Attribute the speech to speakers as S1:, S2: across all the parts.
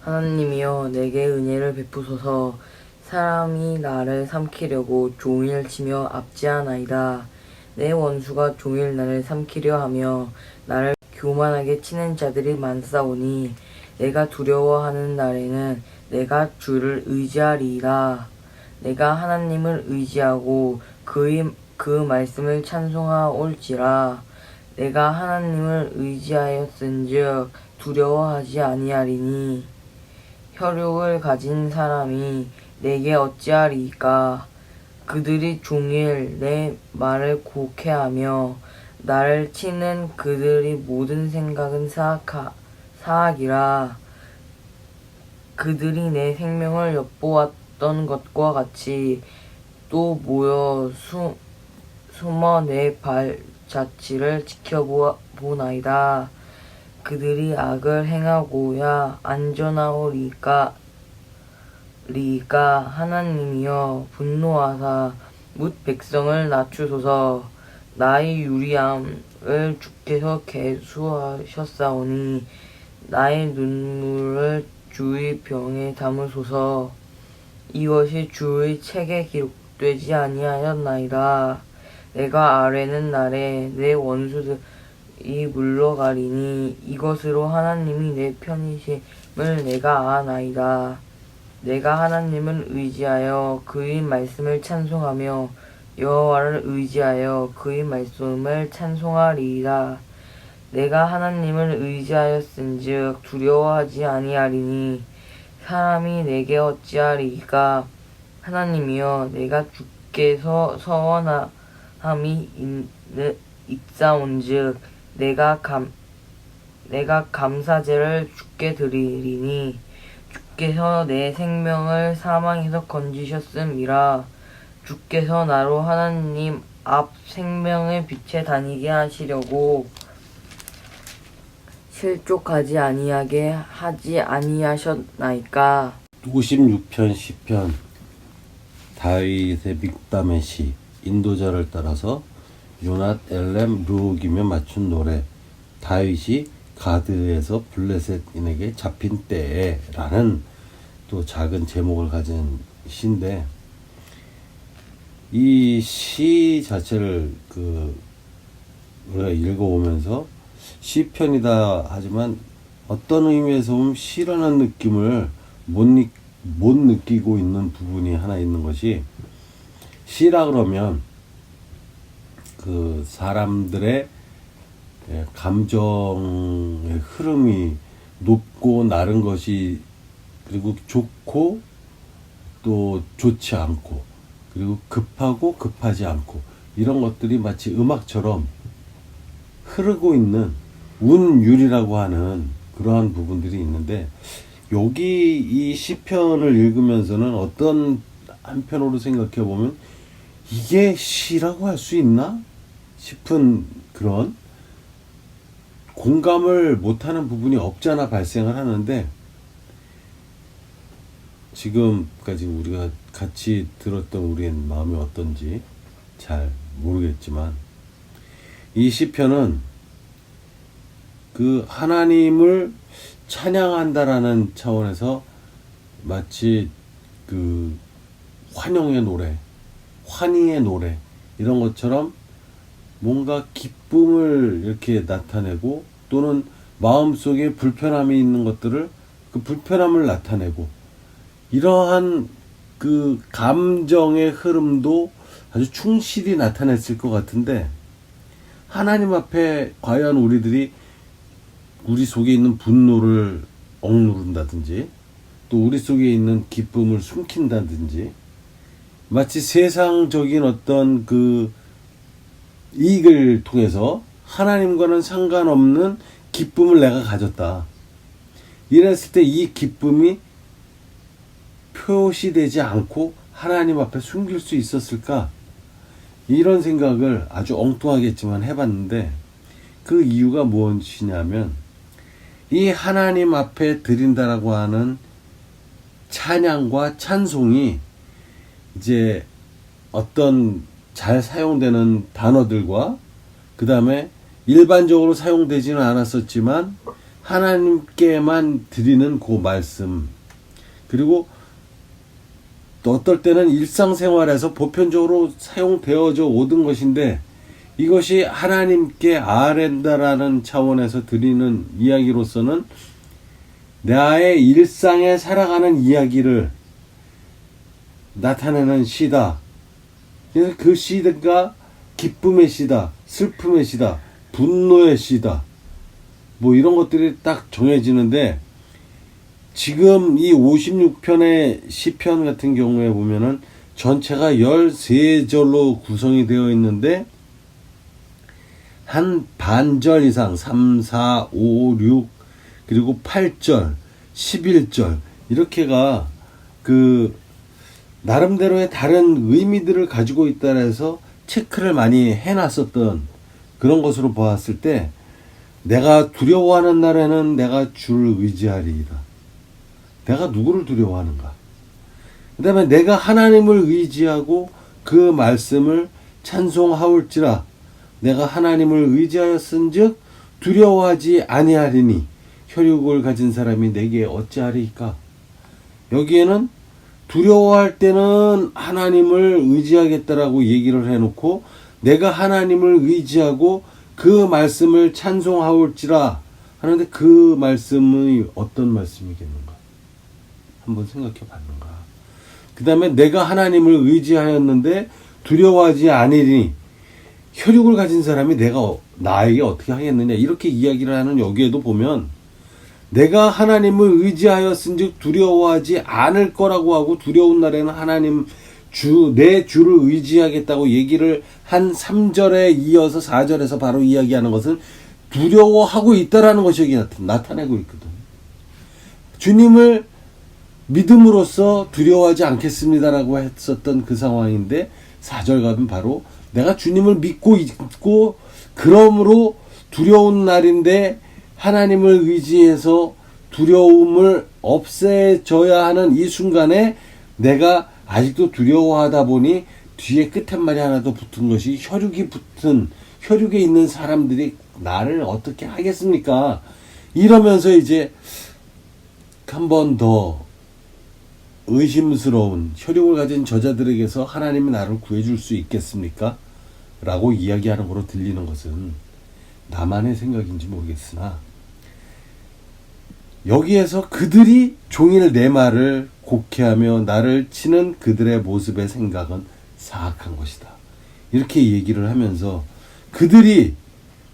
S1: 하나님이여 내게 은혜를 베푸소서. 사람이 나를 삼키려고 종일 치며 압제하나이다. 내 원수가 종일 나를 삼키려 하며 나를 교만하게 치는 자들이 많사오니 내가 두려워하는 날에는 내가 주를 의지하리이다. 내가 하나님을 의지하고 그 말씀을 찬송하올지라. 내가 하나님을 의지하였은즉 두려워하지 아니하리니 혈육을 가진 사람이 내게 어찌하리이까. 그들이 종일 내 말을 곡해하며 나를 치는 그들의 모든 생각은 사악이라. 그들이 내 생명을 엿보았던 것과 같이 또 모여 숨어 내 발자취를 지켜보나이다. 그들이 악을 행하고야 안전하오리까. 하나님이여 분노하사 뭇 백성을 낮추소서. 나의 유리함을 주께서 계수하셨사오니 나의 눈물을 주의 병에 담으소서. 이것이 주의 책에 기록되지 아니하였나이다. 내가 아뢰는 날에 내 원수들이 물러가리니 이것으로 하나님이 내 편이심을 내가 아나이다. 내가 하나님을 의지하여 그의 말씀을 찬송하며 여호와를 의지하여 그의 말씀을 찬송하리이다. 내가 하나님을 의지하였은즉 두려워하지 아니하리니 사람이 내게 어찌하리이까. 하나님이여 내가 주께서 서원함이 있사온즉 내가 감사제를 주께 드리리니 주께서 내 생명을 사망에서 건지셨음이라. 주께서 나로 하나님 앞 생명의 빛에 다니게 하시려고 실족하지 아니하게 하지 아니하셨나이까.
S2: 56편 시편. 다윗의 믹담의 시. 인도자를 따라서 요낫 엘렘 루옥이며 맞춘 노래. 다윗이 가드에서 블레셋인에게 잡힌 때에 라는 또 작은 제목을 가진 시인데, 이 시 자체를 우리가 읽어오면서 시편이다 하지만 어떤 의미에서 보면 시라는 느낌을 못 느끼고 있는 부분이 하나 있는 것이, 시라 그러면 그 사람들의 감정의 흐름이 높고 낮은 것이, 그리고 좋고 또 좋지 않고, 그리고 급하고 급하지 않고, 이런 것들이 마치 음악처럼 흐르고 있는 운율이라고 하는 그러한 부분들이 있는데, 여기 이 시편을 읽으면서는 어떤 한편으로 생각해 보면 이게 시라고 할 수 있나 싶은 그런 공감을 못하는 부분이 없잖아 발생을 하는데, 지금까지 우리가 같이 들었던 우리의 마음이 어떤지 잘 모르겠지만, 이 시편은 그 하나님을 찬양한다라는 차원에서 마치 그 환영의 노래, 환희의 노래, 이런 것처럼 뭔가 기쁨을 이렇게 나타내고, 또는 마음속에 불편함이 있는 것들을 그 불편함을 나타내고, 이러한 그 감정의 흐름도 아주 충실히 나타냈을 것 같은데, 하나님 앞에 과연 우리들이 우리 속에 있는 분노를 억누른다든지, 또 우리 속에 있는 기쁨을 숨긴다든지, 마치 세상적인 어떤 그 이익을 통해서 하나님과는 상관없는 기쁨을 내가 가졌다, 이랬을 때 이 기쁨이 표시되지 않고 하나님 앞에 숨길 수 있었을까? 이런 생각을 아주 엉뚱하겠지만 해봤는데, 그 이유가 무엇이냐면, 이 하나님 앞에 드린다라고 하는 찬양과 찬송이 이제 어떤 잘 사용되는 단어들과, 그 다음에 일반적으로 사용되지는 않았었지만 하나님께만 드리는 그 말씀, 그리고 또 어떨 때는 일상생활에서 보편적으로 사용되어져 오던 것인데 이것이 하나님께 아랜다라는 차원에서 드리는 이야기로서는 나의 일상에 살아가는 이야기를 나타내는 시다. 그래서 그 시가 기쁨의 시다, 슬픔의 시다, 분노의 시다, 뭐 이런 것들이 딱 정해지는데, 지금 이 56편의 시편 같은 경우에 보면은 전체가 13절로 구성이 되어 있는데 한 반절 이상 3, 4, 5, 6 그리고 8절, 11절 이렇게가 그 나름대로의 다른 의미들을 가지고 있다 해서 체크를 많이 해놨었던 그런 것으로 보았을 때, 내가 두려워하는 날에는 내가 주를 의지하리이다. 내가 누구를 두려워하는가? 그 다음에 내가 하나님을 의지하고 그 말씀을 찬송하올지라. 내가 하나님을 의지하였은즉 두려워하지 아니하리니 혈육을 가진 사람이 내게 어찌하리이까? 여기에는 두려워할 때는 하나님을 의지하겠다라고 얘기를 해놓고, 내가 하나님을 의지하고 그 말씀을 찬송하올지라 하는데, 그 말씀이 어떤 말씀이겠는가? 한번 생각해 봤는가? 그 다음에 내가 하나님을 의지하였는데 두려워하지 아니리니 혈육을 가진 사람이 나에게 어떻게 하겠느냐, 이렇게 이야기를 하는 여기에도 보면, 내가 하나님을 의지하였은즉 두려워하지 않을 거라고 하고, 두려운 날에는 하나님 내 주를 의지하겠다고 얘기를 한 3절에 이어서 4절에서 바로 이야기하는 것은 두려워하고 있다라는 것이 여기 나타내고 있거든. 주님을 믿음으로써 두려워하지 않겠습니다라고 했었던 그 상황인데, 4절 가면 바로 내가 주님을 믿고 있고 그러므로 두려운 날인데 하나님을 의지해서 두려움을 없애줘야 하는 이 순간에 내가 아직도 두려워하다 보니 뒤에 끝한마디 하나 더 붙은 것이, 혈육에 있는 사람들이 나를 어떻게 하겠습니까? 이러면서 이제 한 번 더 의심스러운, 혈육을 가진 저자들에게서 하나님이 나를 구해줄 수 있겠습니까? 라고 이야기하는 거로 들리는 것은 나만의 생각인지 모르겠으나, 여기에서 그들이 종일 내 말을 곡해하며 나를 치는 그들의 모습의 생각은 사악한 것이다. 이렇게 얘기를 하면서, 그들이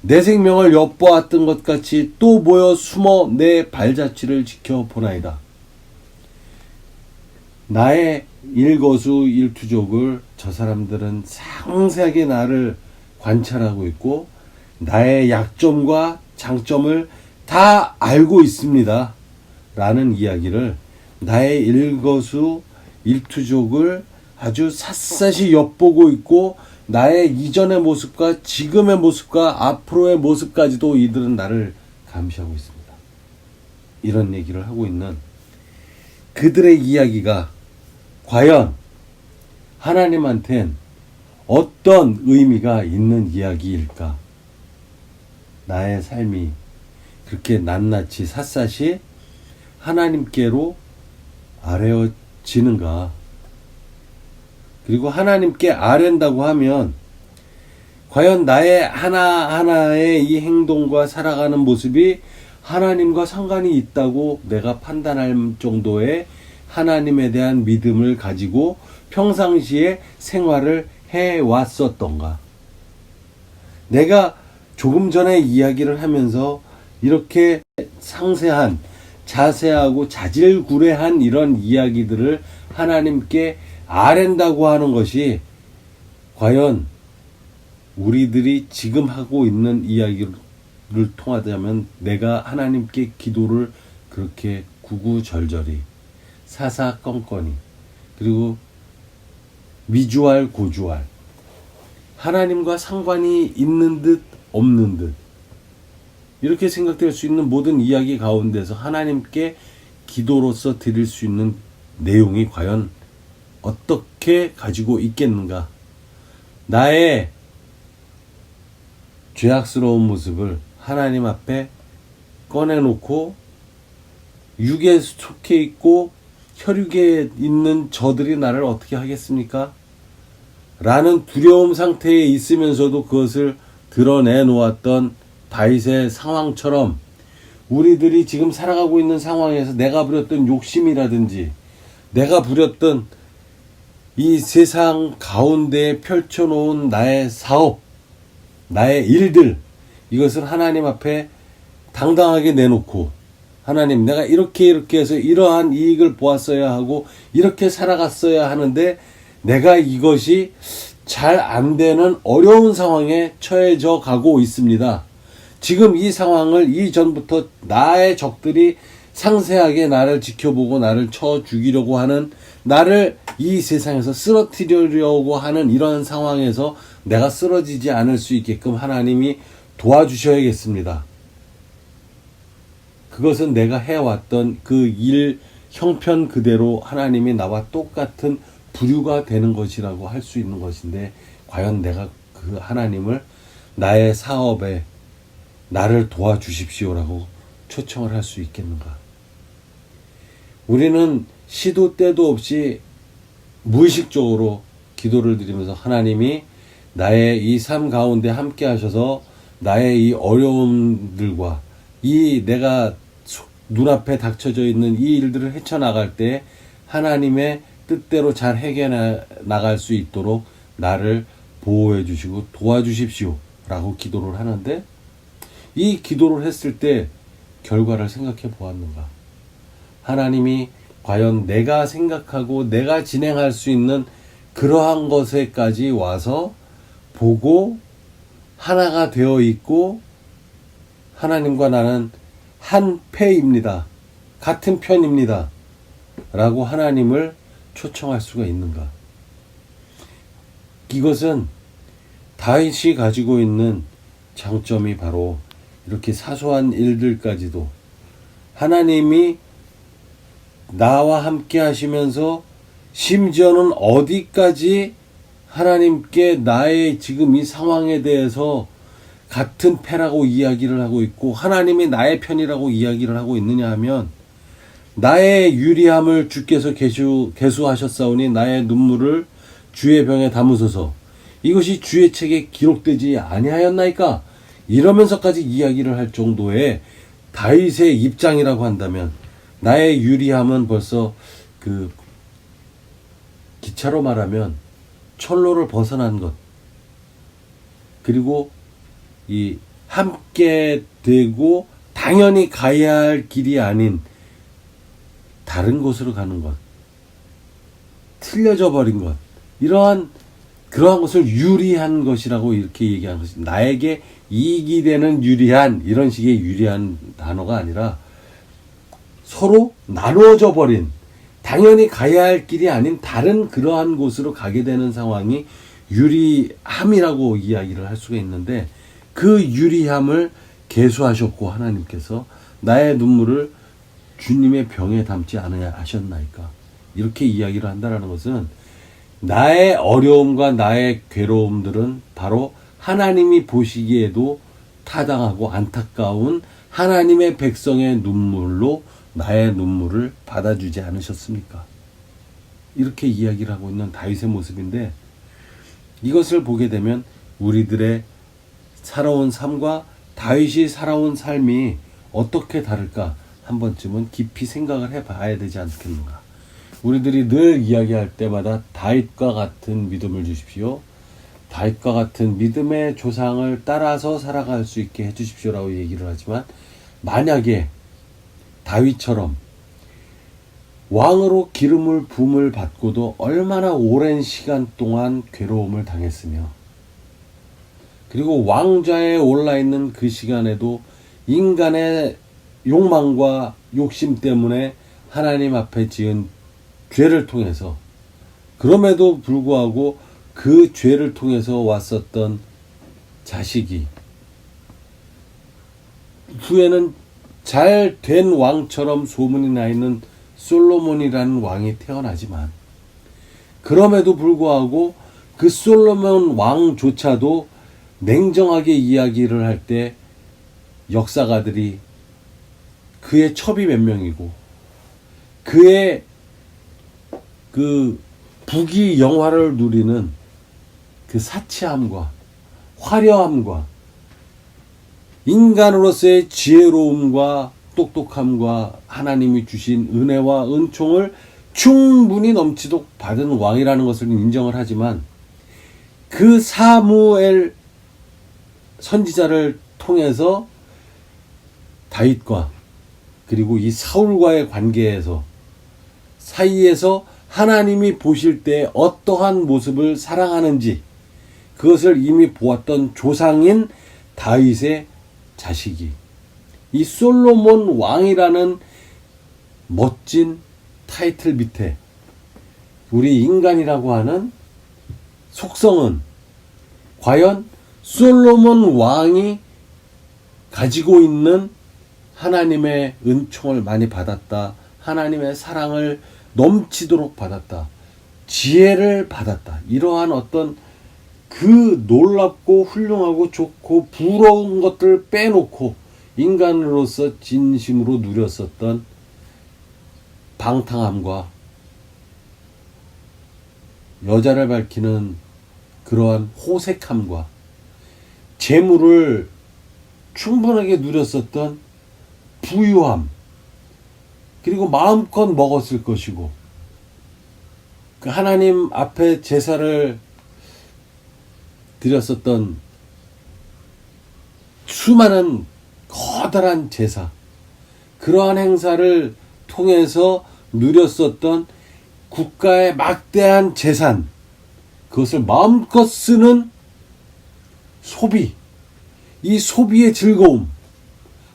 S2: 내 생명을 엿보았던 것 같이 또 모여 숨어 내 발자취를 지켜보나이다. 나의 일거수일투족을 저 사람들은 상세하게 나를 관찰하고 있고 나의 약점과 장점을 다 알고 있습니다. 라는 이야기를, 나의 일거수일투족을 아주 샅샅이 엿보고 있고 나의 이전의 모습과 지금의 모습과 앞으로의 모습까지도 이들은 나를 감시하고 있습니다. 이런 얘기를 하고 있는 그들의 이야기가 과연 하나님한텐 어떤 의미가 있는 이야기일까? 나의 삶이 그렇게 낱낱이 샅샅이 하나님께로 아뢰어지는가? 그리고 하나님께 아랜다고 하면 과연 나의 하나하나의 이 행동과 살아가는 모습이 하나님과 상관이 있다고 내가 판단할 정도의 하나님에 대한 믿음을 가지고 평상시에 생활을 해왔었던가? 내가 조금 전에 이야기를 하면서 이렇게 상세한, 자세하고 자질구레한 이런 이야기들을 하나님께 아랜다고 하는 것이 과연 우리들이 지금 하고 있는 이야기를 통하자면, 내가 하나님께 기도를 그렇게 구구절절히, 사사건건히, 그리고 미주알 고주알, 하나님과 상관이 있는 듯 없는 듯 이렇게 생각될 수 있는 모든 이야기 가운데서 하나님께 기도로서 드릴 수 있는 내용이 과연 어떻게 가지고 있겠는가? 나의 죄악스러운 모습을 하나님 앞에 꺼내놓고 육에 속해 있고 혈육에 있는 저들이 나를 어떻게 하겠습니까? 라는 두려움 상태에 있으면서도 그것을 드러내 놓았던 다윗의 상황처럼 우리들이 지금 살아가고 있는 상황에서 내가 부렸던 욕심이라든지 내가 부렸던 이 세상 가운데에 펼쳐놓은 나의 사업, 나의 일들, 이것을 하나님 앞에 당당하게 내놓고 하나님, 내가 이렇게 해서 이러한 이익을 보았어야 하고 이렇게 살아갔어야 하는데 내가 이것이 잘 안 되는 어려운 상황에 처해져 가고 있습니다. 지금 이 상황을 이전부터 나의 적들이 상세하게 나를 지켜보고 나를 쳐 죽이려고 하는, 나를 이 세상에서 쓰러뜨리려고 하는 이런 상황에서 내가 쓰러지지 않을 수 있게끔 하나님이 도와주셔야겠습니다. 그것은 내가 해왔던 그 일 형편 그대로 하나님이 나와 똑같은 부류가 되는 것이라고 할 수 있는 것인데, 과연 내가 그 하나님을 나의 사업에 나를 도와주십시오라고 초청을 할 수 있겠는가? 우리는 시도 때도 없이 무의식적으로 기도를 드리면서 하나님이 나의 이 삶 가운데 함께 하셔서 나의 이 어려움들과 이 내가 눈앞에 닥쳐져 있는 이 일들을 헤쳐나갈 때 하나님의 뜻대로 잘 해결해 나갈 수 있도록 나를 보호해 주시고 도와주십시오 라고 기도를 하는데, 이 기도를 했을 때 결과를 생각해 보았는가? 하나님이 과연 내가 생각하고 내가 진행할 수 있는 그러한 것에까지 와서 보고 하나가 되어 있고 하나님과 나는 한 패입니다. 같은 편입니다. 라고 하나님을 초청할 수가 있는가? 이것은 다윗이 가지고 있는 장점이 바로 이렇게 사소한 일들까지도 하나님이 나와 함께 하시면서 심지어는 어디까지 하나님께 나의 지금 이 상황에 대해서 같은 패라고 이야기를 하고 있고 하나님이 나의 편이라고 이야기를 하고 있느냐 하면, 나의 유리함을 주께서 계수하셨사오니 나의 눈물을 주의 병에 담으소서, 이것이 주의 책에 기록되지 아니하였나이까? 이러면서까지 이야기를 할 정도의 다윗의 입장이라고 한다면, 나의 유리함은 벌써 그 기차로 말하면 철로를 벗어난 것, 그리고 이 함께 되고 당연히 가야 할 길이 아닌 다른 곳으로 가는 것, 틀려져 버린 것, 그러한 것을 유리한 것이라고 이렇게 얘기한 것이, 나에게 이익이 되는 유리한, 이런 식의 유리한 단어가 아니라 서로 나누어져 버린, 당연히 가야 할 길이 아닌 다른 그러한 곳으로 가게 되는 상황이 유리함이라고 이야기를 할 수가 있는데, 그 유리함을 계수하셨고 하나님께서 나의 눈물을 주님의 병에 담지 않아야 하셨나이까? 이렇게 이야기를 한다는 것은 나의 어려움과 나의 괴로움들은 바로 하나님이 보시기에도 타당하고 안타까운 하나님의 백성의 눈물로 나의 눈물을 받아주지 않으셨습니까? 이렇게 이야기를 하고 있는 다윗의 모습인데, 이것을 보게 되면 우리들의 살아온 삶과 다윗이 살아온 삶이 어떻게 다를까 한 번쯤은 깊이 생각을 해봐야 되지 않겠는가. 우리들이 늘 이야기할 때마다 다윗과 같은 믿음을 주십시오, 다윗과 같은 믿음의 조상을 따라서 살아갈 수 있게 해주십시오라고 얘기를 하지만, 만약에 다윗처럼 왕으로 기름을 부음을 받고도 얼마나 오랜 시간 동안 괴로움을 당했으며, 그리고 왕좌에 올라있는 그 시간에도 인간의 욕망과 욕심 때문에 하나님 앞에 지은 죄를 통해서, 그럼에도 불구하고 그 죄를 통해서 왔었던 자식이 후에는 잘 된 왕처럼 소문이 나 있는 솔로몬이라는 왕이 태어나지만, 그럼에도 불구하고 그 솔로몬 왕조차도 냉정하게 이야기를 할 때 역사가들이 그의 첩이 몇 명이고 그의 그 부귀 영화를 누리는 그 사치함과 화려함과 인간으로서의 지혜로움과 똑똑함과 하나님이 주신 은혜와 은총을 충분히 넘치도록 받은 왕이라는 것을 인정을 하지만 그 사무엘 선지자를 통해서 다윗과 그리고 이 사울과의 관계에서 사이에서 하나님이 보실 때 어떠한 모습을 사랑하는지 그것을 이미 보았던 조상인 다윗의 자식이 이 솔로몬 왕이라는 멋진 타이틀 밑에 우리 인간이라고 하는 속성은 과연 솔로몬 왕이 가지고 있는 하나님의 은총을 많이 받았다. 하나님의 사랑을 넘치도록 받았다. 지혜를 받았다. 이러한 어떤 그 놀랍고 훌륭하고 좋고 부러운 것들을 빼놓고 인간으로서 진심으로 누렸었던 방탕함과 여자를 밝히는 그러한 호색함과 재물을 충분하게 누렸었던 부유함 그리고 마음껏 먹었을 것이고 그 하나님 앞에 제사를 드렸었던 수많은 커다란 제사 그러한 행사를 통해서 누렸었던 국가의 막대한 재산 그것을 마음껏 쓰는 소비 이 소비의 즐거움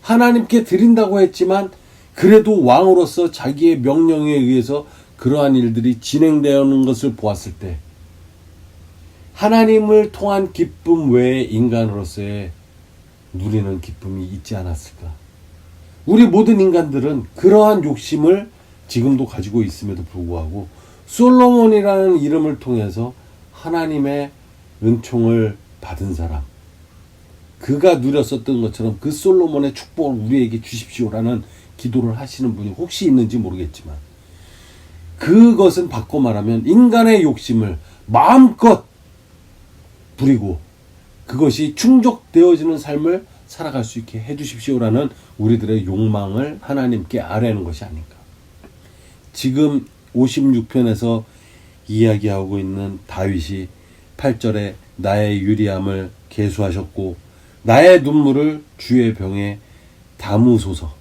S2: 하나님께 드린다고 했지만 그래도 왕으로서 자기의 명령에 의해서 그러한 일들이 진행되는 것을 보았을 때 하나님을 통한 기쁨 외에 인간으로서의 누리는 기쁨이 있지 않았을까. 우리 모든 인간들은 그러한 욕심을 지금도 가지고 있음에도 불구하고 솔로몬이라는 이름을 통해서 하나님의 은총을 받은 사람 그가 누렸었던 것처럼 그 솔로몬의 축복을 우리에게 주십시오라는 기도를 하시는 분이 혹시 있는지 모르겠지만 그것은 바꿔 말하면 인간의 욕심을 마음껏 부리고 그것이 충족되어지는 삶을 살아갈 수 있게 해주십시오라는 우리들의 욕망을 하나님께 아뢰는 것이 아닌가. 지금 56편에서 이야기하고 있는 다윗이 8절에 나의 유리함을 계수하셨고 나의 눈물을 주의 병에 담으소서.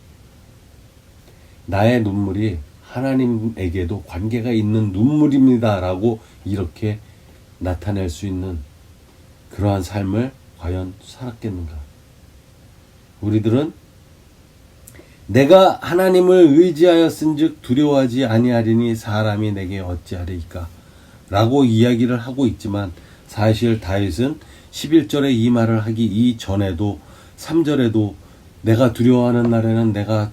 S2: 나의 눈물이 하나님에게도 관계가 있는 눈물입니다 라고 이렇게 나타낼 수 있는 그러한 삶을 과연 살았겠는가. 우리들은 내가 하나님을 의지하였은즉 두려워하지 아니하리니 사람이 내게 어찌하리이까 라고 이야기를 하고 있지만 사실 다윗은 11절에 이 말을 하기 이전에도 3절에도 내가 두려워하는 날에는 내가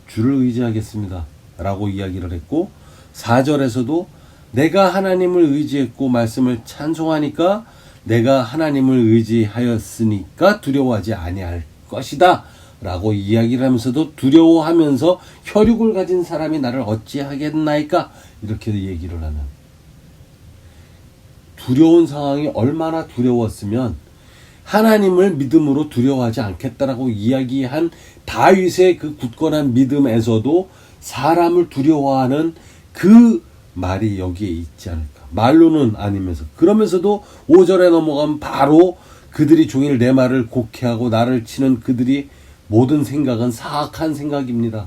S2: 주를 의지하겠습니다 라고 이야기를 했고 4절에서도 내가 하나님을 의지했고 말씀을 찬송하니까 내가 하나님을 의지하였으니까 두려워하지 아니할 것이다 라고 이야기를 하면서도 두려워하면서 혈육을 가진 사람이 나를 어찌하겠나이까 이렇게 얘기를 하는 두려운 상황이 얼마나 두려웠으면 하나님을 믿음으로 두려워하지 않겠다라고 이야기한 다윗의 그 굳건한 믿음에서도 사람을 두려워하는 그 말이 여기에 있지 않을까. 말로는 아니면서 그러면서도 5절에 넘어가면 바로 그들이 종일 내 말을 곡해하고 나를 치는 그들이 모든 생각은 사악한 생각입니다.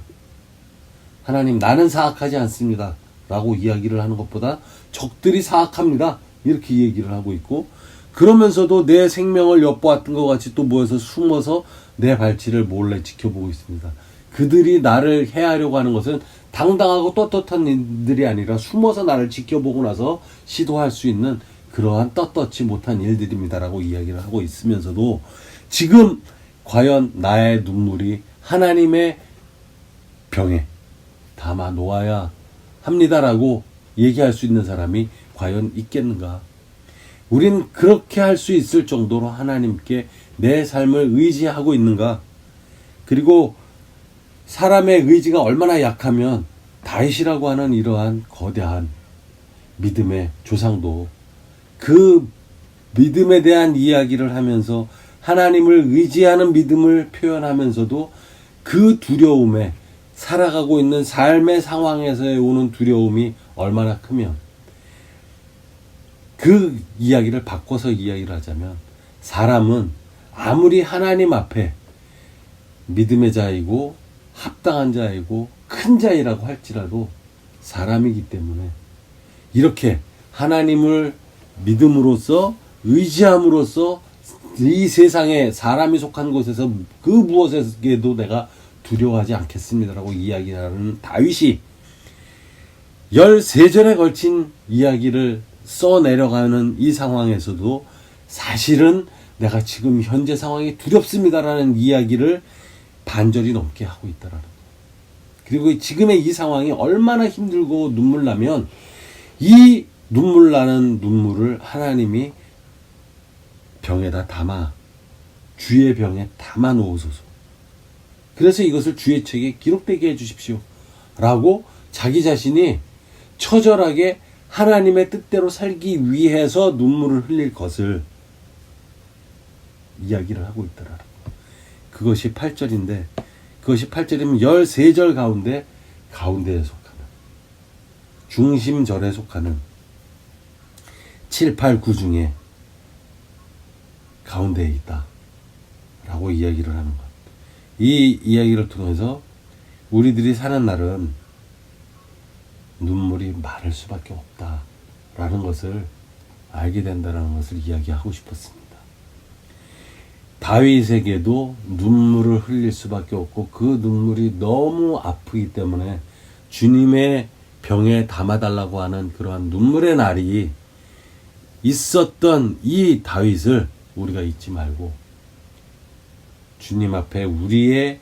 S2: 하나님 나는 사악하지 않습니다 라고 이야기를 하는 것보다 적들이 사악합니다 이렇게 얘기를 하고 있고 그러면서도 내 생명을 엿보았던 것 같이 또 모여서 숨어서 내 발치를 몰래 지켜보고 있습니다. 그들이 나를 해하려고 하는 것은 당당하고 떳떳한 일들이 아니라 숨어서 나를 지켜보고 나서 시도할 수 있는 그러한 떳떳지 못한 일들입니다라고 이야기를 하고 있으면서도 지금 과연 나의 눈물이 하나님의 병에 담아 놓아야 합니다라고 얘기할 수 있는 사람이 과연 있겠는가. 우린 그렇게 할 수 있을 정도로 하나님께 내 삶을 의지하고 있는가. 그리고 사람의 의지가 얼마나 약하면 다윗이라고 하는 이러한 거대한 믿음의 조상도 그 믿음에 대한 이야기를 하면서 하나님을 의지하는 믿음을 표현하면서도 그 두려움에 살아가고 있는 삶의 상황에서의 오는 두려움이 얼마나 크면 그 이야기를 바꿔서 이야기를 하자면 사람은 아무리 하나님 앞에 믿음의 자이고 합당한 자이고 큰 자이라고 할지라도 사람이기 때문에 이렇게 하나님을 믿음으로써 의지함으로써 이 세상에 사람이 속한 곳에서 그 무엇에도 내가 두려워하지 않겠습니다라고 이야기하는 다윗이 13절에 걸친 이야기를 써내려가는 이 상황에서도 사실은 내가 지금 현재 상황이 두렵습니다라는 이야기를 반절이 넘게 하고 있다라는 거예요. 그리고 지금의 이 상황이 얼마나 힘들고 눈물 나면 이 눈물 나는 눈물을 하나님이 병에다 담아 주의 병에 담아 놓으소서. 그래서 이것을 주의 책에 기록되게 해주십시오 라고 자기 자신이 처절하게 하나님의 뜻대로 살기 위해서 눈물을 흘릴 것을 이야기를 하고 있더라고요. 그것이 8절인데 그것이 8절이면 13절 가운데에 속하는 중심절에 속하는 7, 8, 9 중에 가운데에 있다 라고 이야기를 하는 것. 이 이야기를 통해서 우리들이 사는 날은 눈물이 마를 수밖에 없다 라는 것을 알게 된다는 것을 이야기하고 싶었습니다. 다윗에게도 눈물을 흘릴 수밖에 없고 그 눈물이 너무 아프기 때문에 주님의 병에 담아달라고 하는 그러한 눈물의 날이 있었던 이 다윗을 우리가 잊지 말고 주님 앞에 우리의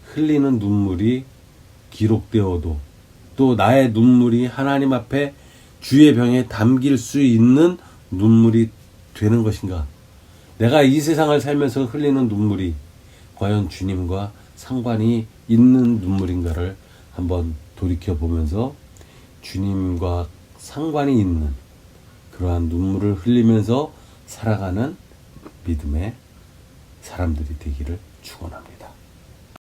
S2: 흘리는 눈물이 기록되어도 또 나의 눈물이 하나님 앞에 주의 병에 담길 수 있는 눈물이 되는 것인가? 내가 이 세상을 살면서 흘리는 눈물이 과연 주님과 상관이 있는 눈물인가를 한번 돌이켜보면서 주님과 상관이 있는 그러한 눈물을 흘리면서 살아가는 믿음의 사람들이 되기를 축원합니다.